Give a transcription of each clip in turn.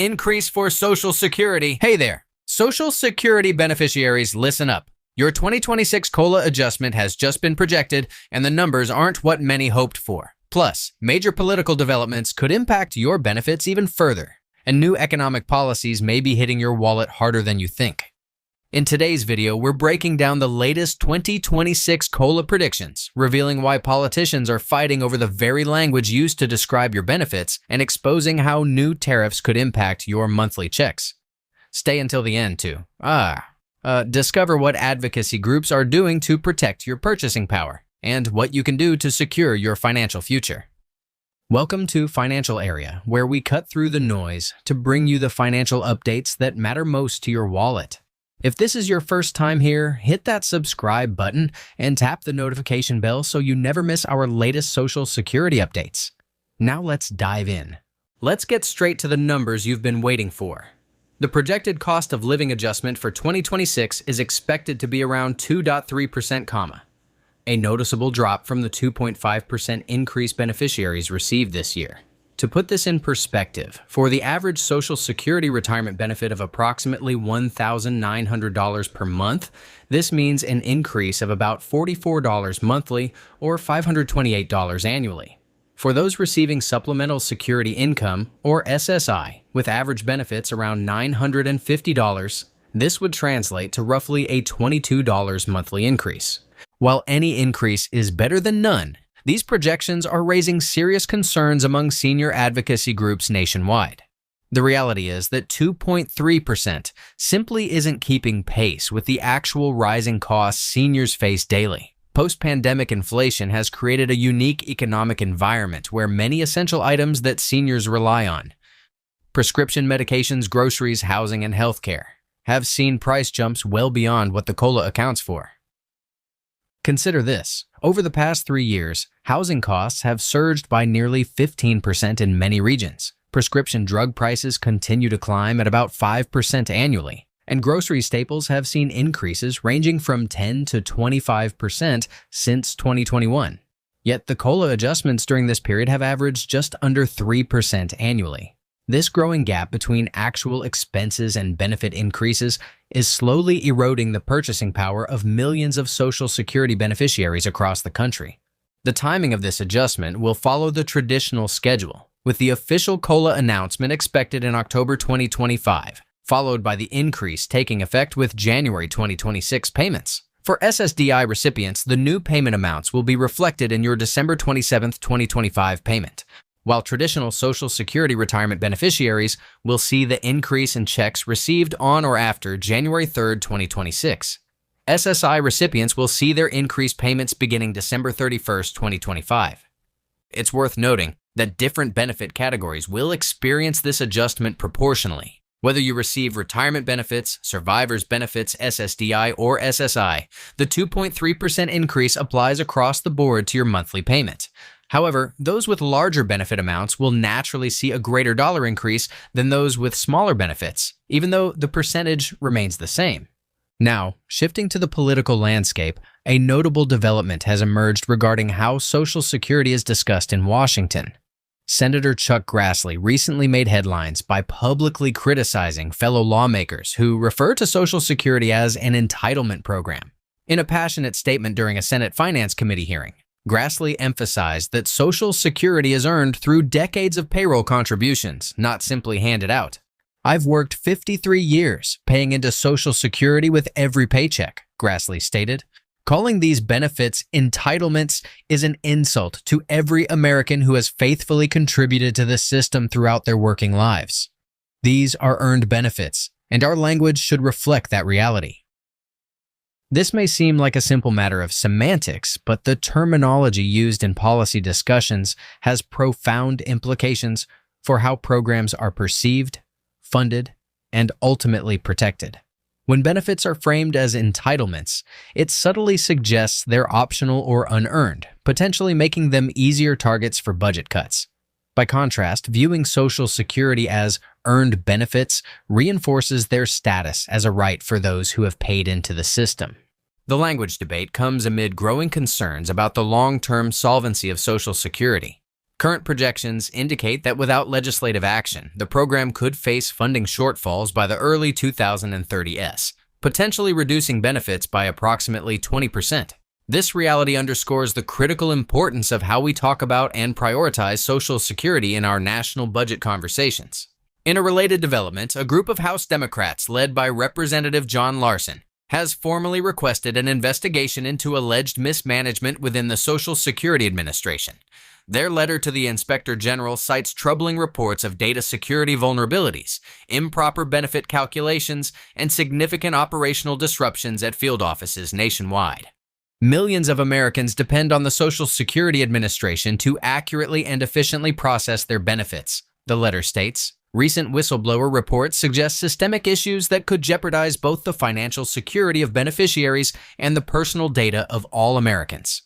increase for Social Security. Hey there, Social Security beneficiaries, listen up. Your 2026 COLA adjustment has just been projected, and the numbers aren't what many hoped for. Plus, major political developments could impact your benefits even further, and new economic policies may be hitting your wallet harder than you think. In today's video, we're breaking down the latest 2026 COLA predictions, revealing why politicians are fighting over the very language used to describe your benefits, and exposing how new tariffs could impact your monthly checks. Stay until the end to discover what advocacy groups are doing to protect your purchasing power, and what you can do to secure your financial future. Welcome to Financial Area, where we cut through the noise to bring you the financial updates that matter most to your wallet. If this is your first time here, hit that subscribe button and tap the notification bell so you never miss our latest Social Security updates. Now let's dive in. Let's get straight to the numbers you've been waiting for. The projected cost of living adjustment for 2026 is expected to be around 2.3%, a noticeable drop from the 2.5% increase beneficiaries received this year. To put this in perspective, for the average Social Security retirement benefit of approximately $1,900 per month, this means an increase of about $44 monthly or $528 annually. For those receiving Supplemental Security Income, or SSI, with average benefits around $950, this would translate to roughly a $22 monthly increase. While any increase is better than none, these projections are raising serious concerns among senior advocacy groups nationwide. The reality is that 2.3% simply isn't keeping pace with the actual rising costs seniors face daily. Post-pandemic inflation has created a unique economic environment where many essential items that seniors rely on, prescription medications, groceries, housing, and healthcare, have seen price jumps well beyond what the COLA accounts for. Consider this. Over the past 3 years, housing costs have surged by nearly 15% in many regions. Prescription drug prices continue to climb at about 5% annually, and grocery staples have seen increases ranging from 10 to 25% since 2021. Yet the COLA adjustments during this period have averaged just under 3% annually. This growing gap between actual expenses and benefit increases is slowly eroding the purchasing power of millions of Social Security beneficiaries across the country. The timing of this adjustment will follow the traditional schedule, with the official COLA announcement expected in October 2025, followed by the increase taking effect with January 2026 payments. For SSDI recipients, the new payment amounts will be reflected in your December 27, 2025 payment, while traditional Social Security retirement beneficiaries will see the increase in checks received on or after January 3, 2026. SSI recipients will see their increased payments beginning December 31, 2025. It's worth noting that different benefit categories will experience this adjustment proportionally. Whether you receive retirement benefits, survivor's benefits, SSDI, or SSI, the 2.3% increase applies across the board to your monthly payment. However, those with larger benefit amounts will naturally see a greater dollar increase than those with smaller benefits, even though the percentage remains the same. Now, shifting to the political landscape, a notable development has emerged regarding how Social Security is discussed in Washington. Senator Chuck Grassley recently made headlines by publicly criticizing fellow lawmakers who refer to Social Security as an entitlement program. In a passionate statement during a Senate Finance Committee hearing, Grassley emphasized that Social Security is earned through decades of payroll contributions, not simply handed out. "I've worked 53 years paying into Social Security with every paycheck," Grassley stated. Calling these benefits entitlements is an insult to every American who has faithfully contributed to the system throughout their working lives. These are earned benefits, and our language should reflect that reality. This may seem like a simple matter of semantics, but the terminology used in policy discussions has profound implications for how programs are perceived, funded, and ultimately protected. When benefits are framed as entitlements, it subtly suggests they're optional or unearned, potentially making them easier targets for budget cuts. By contrast, viewing Social Security as earned benefits reinforces their status as a right for those who have paid into the system. The language debate comes amid growing concerns about the long-term solvency of Social Security. Current projections indicate that without legislative action, the program could face funding shortfalls by the early 2030s, potentially reducing benefits by approximately 20%. This reality underscores the critical importance of how we talk about and prioritize Social Security in our national budget conversations. In a related development, a group of House Democrats led by Representative John Larson has formally requested an investigation into alleged mismanagement within the Social Security Administration. Their letter to the Inspector General cites troubling reports of data security vulnerabilities, improper benefit calculations, and significant operational disruptions at field offices nationwide. Millions of Americans depend on the Social Security Administration to accurately and efficiently process their benefits, the letter states. Recent whistleblower reports suggest systemic issues that could jeopardize both the financial security of beneficiaries and the personal data of all Americans.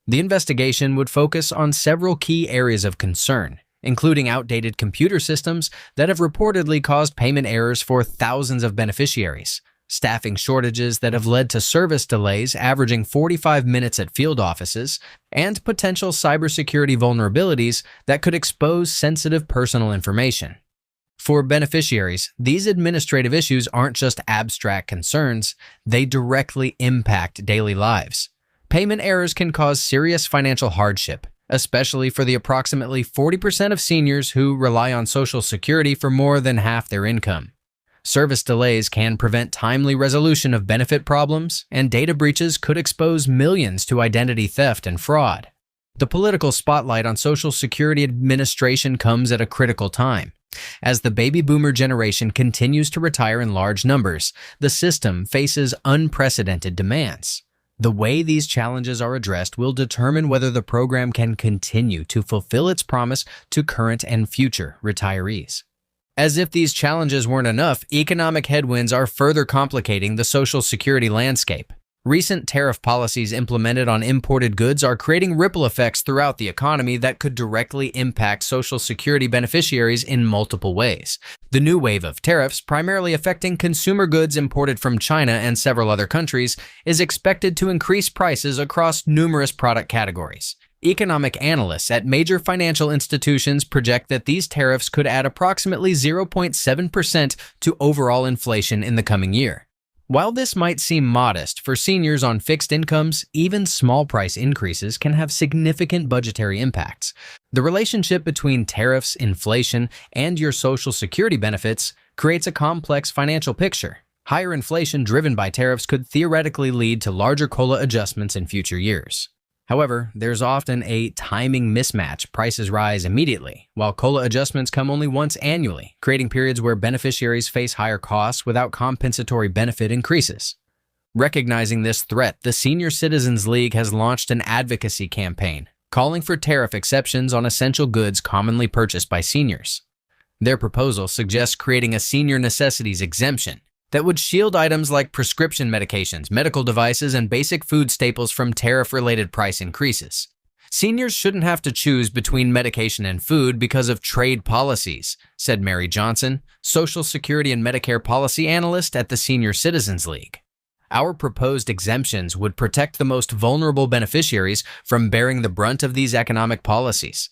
The investigation would focus on several key areas of concern, including outdated computer systems that have reportedly caused payment errors for thousands of beneficiaries, staffing shortages that have led to service delays averaging 45 minutes at field offices, and potential cybersecurity vulnerabilities that could expose sensitive personal information. For beneficiaries, these administrative issues aren't just abstract concerns, they directly impact daily lives. Payment errors can cause serious financial hardship, especially for the approximately 40% of seniors who rely on Social Security for more than half their income. Service delays can prevent timely resolution of benefit problems, and data breaches could expose millions to identity theft and fraud. The political spotlight on Social Security Administration comes at a critical time. As the baby boomer generation continues to retire in large numbers, the system faces unprecedented demands. The way these challenges are addressed will determine whether the program can continue to fulfill its promise to current and future retirees. As if these challenges weren't enough, economic headwinds are further complicating the Social Security landscape. Recent tariff policies implemented on imported goods are creating ripple effects throughout the economy that could directly impact Social Security beneficiaries in multiple ways. The new wave of tariffs, primarily affecting consumer goods imported from China and several other countries, is expected to increase prices across numerous product categories. Economic analysts at major financial institutions project that these tariffs could add approximately 0.7% to overall inflation in the coming year. While this might seem modest for seniors on fixed incomes, even small price increases can have significant budgetary impacts. The relationship between tariffs, inflation, and your Social Security benefits creates a complex financial picture. Higher inflation driven by tariffs could theoretically lead to larger COLA adjustments in future years. However, there's often a timing mismatch. Prices rise immediately, while COLA adjustments come only once annually, creating periods where beneficiaries face higher costs without compensatory benefit increases. Recognizing this threat, the Senior Citizens League has launched an advocacy campaign, calling for tariff exceptions on essential goods commonly purchased by seniors. Their proposal suggests creating a senior necessities exemption that would shield items like prescription medications, medical devices, and basic food staples from tariff-related price increases. Seniors shouldn't have to choose between medication and food because of trade policies, said Mary Johnson, Social Security and Medicare policy analyst at the Senior Citizens League. Our proposed exemptions would protect the most vulnerable beneficiaries from bearing the brunt of these economic policies.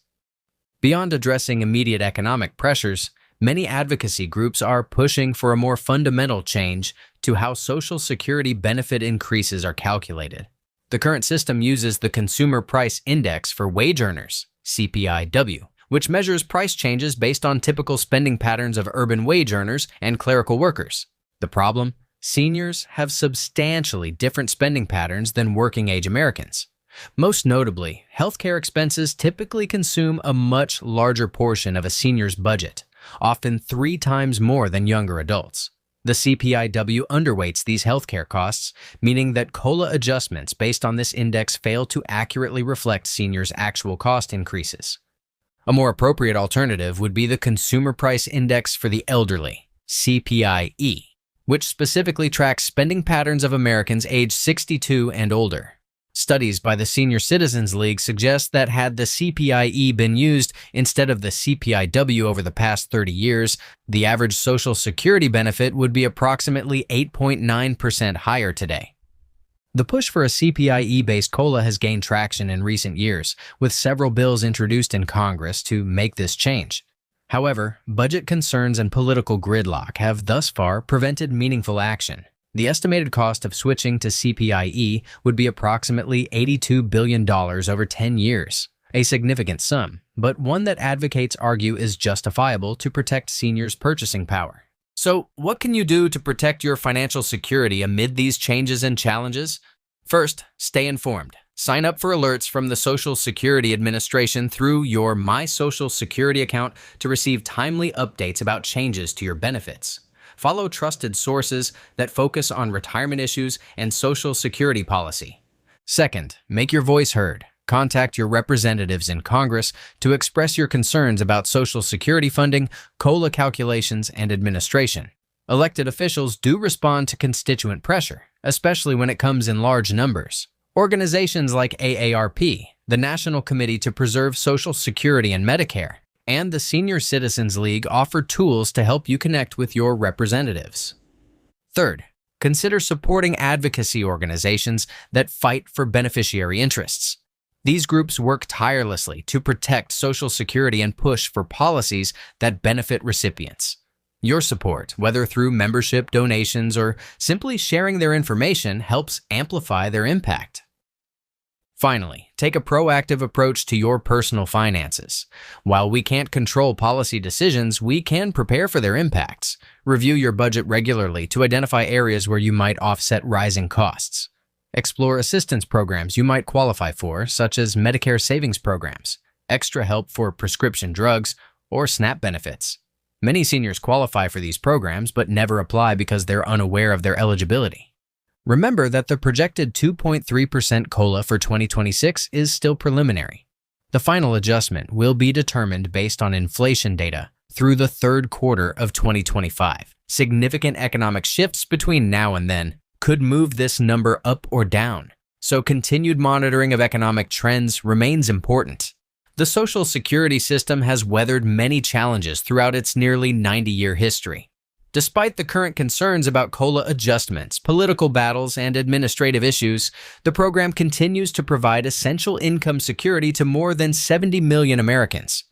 Beyond addressing immediate economic pressures, many advocacy groups are pushing for a more fundamental change to how Social Security benefit increases are calculated. The current system uses the Consumer Price Index for wage earners, CPI-W, which measures price changes based on typical spending patterns of urban wage earners and clerical workers. The problem? Seniors have substantially different spending patterns than working-age Americans. Most notably, healthcare expenses typically consume a much larger portion of a senior's budget, often 3 times more than younger adults. The CPI-W underweights these healthcare costs, meaning that COLA adjustments based on this index fail to accurately reflect seniors' actual cost increases. A more appropriate alternative would be the Consumer Price Index for the Elderly, CPI-E, which specifically tracks spending patterns of Americans aged 62 and older. Studies by the Senior Citizens League suggest that had the CPI-E been used instead of the CPI-W over the past 30 years, the average Social Security benefit would be approximately 8.9% higher today. The push for a CPIE-based COLA has gained traction in recent years, with several bills introduced in Congress to make this change. However, budget concerns and political gridlock have thus far prevented meaningful action. The estimated cost of switching to CPIE would be approximately $82 billion over 10 years, a significant sum, but one that advocates argue is justifiable to protect seniors' purchasing power. So, what can you do to protect your financial security amid these changes and challenges? First, stay informed. Sign up for alerts from the Social Security Administration through your My Social Security account to receive timely updates about changes to your benefits. Follow trusted sources that focus on retirement issues and Social Security policy. Second, make your voice heard. Contact your representatives in Congress to express your concerns about Social Security funding, COLA calculations, and administration. Elected officials do respond to constituent pressure, especially when it comes in large numbers. Organizations like AARP, the National Committee to Preserve Social Security and Medicare, and the Senior Citizens League offer tools to help you connect with your representatives. Third, consider supporting advocacy organizations that fight for beneficiary interests. These groups work tirelessly to protect Social Security and push for policies that benefit recipients. Your support, whether through membership, donations, or simply sharing their information, helps amplify their impact. Finally, take a proactive approach to your personal finances. While we can't control policy decisions, we can prepare for their impacts. Review your budget regularly to identify areas where you might offset rising costs. Explore assistance programs you might qualify for, such as Medicare savings programs, extra help for prescription drugs, or SNAP benefits. Many seniors qualify for these programs but never apply because they're unaware of their eligibility. Remember that the projected 2.3% COLA for 2026 is still preliminary. The final adjustment will be determined based on inflation data through the third quarter of 2025. Significant economic shifts between now and then could move this number up or down, so continued monitoring of economic trends remains important. The Social Security system has weathered many challenges throughout its nearly 90-year history. Despite the current concerns about COLA adjustments, political battles, and administrative issues, the program continues to provide essential income security to more than 70 million Americans.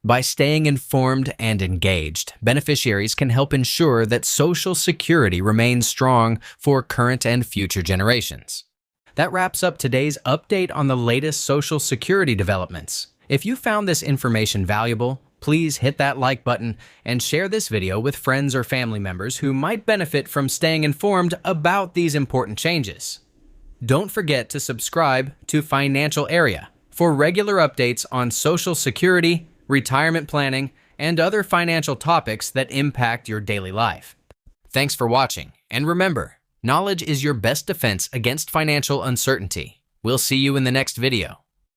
By staying informed and engaged, beneficiaries can help ensure that Social Security remains strong for current and future generations. That wraps up today's update on the latest Social Security developments. If you found this information valuable, please hit that like button and share this video with friends or family members who might benefit from staying informed about these important changes. Don't forget to subscribe to Financial Area for regular updates on Social Security, retirement planning, and other financial topics that impact your daily life. Thanks for watching, and remember, knowledge is your best defense against financial uncertainty. We'll see you in the next video.